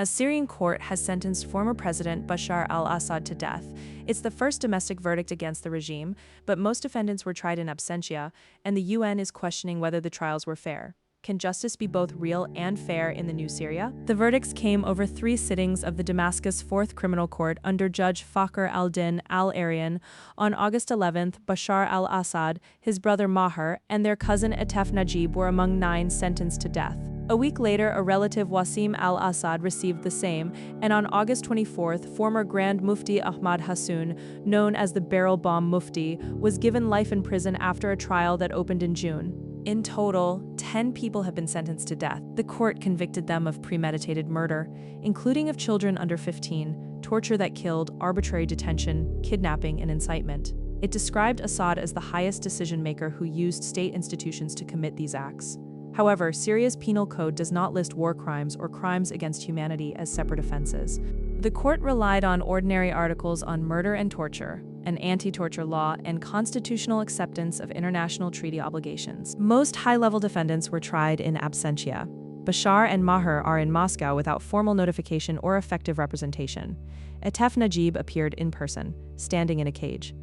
A Syrian court has sentenced former President Bashar al-Assad to death. It's the first domestic verdict against the regime, but most defendants were tried in absentia, and the UN is questioning whether the trials were fair. Can justice be both real and fair in the new Syria? The verdicts came over 3 sittings of the Damascus Fourth Criminal Court under Judge Fakhr al-Din al-Arian. On August 11th, Bashar al-Assad, his brother Maher, and their cousin Atef Najib were among 9 sentenced to death. A week later, a relative Wasim al-Assad received the same, and on August 24th, former Grand Mufti Ahmad Hassoun, known as the Barrel Bomb Mufti, was given life in prison after a trial that opened in June. In total, 10 people have been sentenced to death. The court convicted them of premeditated murder, including of children under 15, torture that killed, arbitrary detention, kidnapping, and incitement. It described Assad as the highest decision-maker who used state institutions to commit these acts. However, Syria's penal code does not list war crimes or crimes against humanity as separate offenses. The court relied on ordinary articles on murder and torture, an anti-torture law, and constitutional acceptance of international treaty obligations. Most high-level defendants were tried in absentia. Bashar and Maher are in Moscow without formal notification or effective representation. Atef Najib appeared in person, standing in a cage.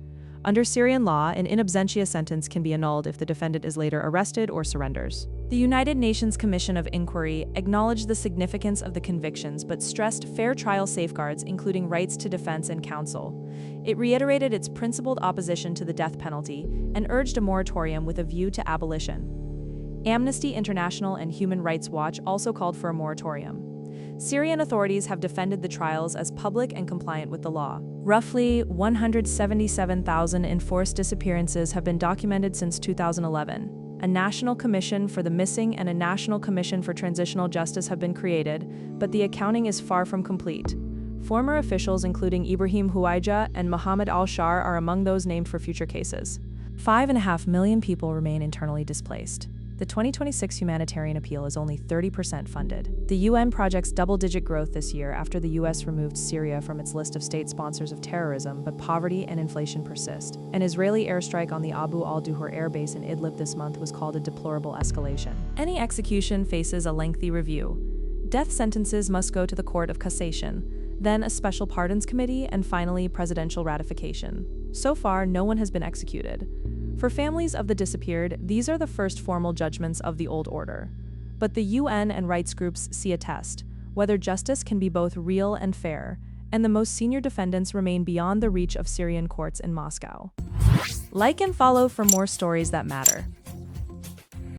Under Syrian law, an in absentia sentence can be annulled if the defendant is later arrested or surrenders. The United Nations Commission of Inquiry acknowledged the significance of the convictions but stressed fair trial safeguards, including rights to defense and counsel. It reiterated its principled opposition to the death penalty and urged a moratorium with a view to abolition. Amnesty International and Human Rights Watch also called for a moratorium. Syrian authorities have defended the trials as public and compliant with the law. Roughly 177,000 enforced disappearances have been documented since 2011. A National Commission for the Missing and a National Commission for Transitional Justice have been created, but the accounting is far from complete. Former officials including Ibrahim Huwaija and Mohammed al-Shar are among those named for future cases. 5.5 million people remain internally displaced. The 2026 humanitarian appeal is only 30% funded. The UN projects double-digit growth this year after the US removed Syria from its list of state sponsors of terrorism, but poverty and inflation persist. An Israeli airstrike on the Abu al-Duhur airbase in Idlib this month was called a deplorable escalation. Any execution faces a lengthy review. Death sentences must go to the Court of Cassation, then a special pardons committee, and finally presidential ratification. So far, no one has been executed. For families of the disappeared, these are the first formal judgments of the old order. But the UN and rights groups see a test, whether justice can be both real and fair, and the most senior defendants remain beyond the reach of Syrian courts in Moscow. Like and follow for more stories that matter.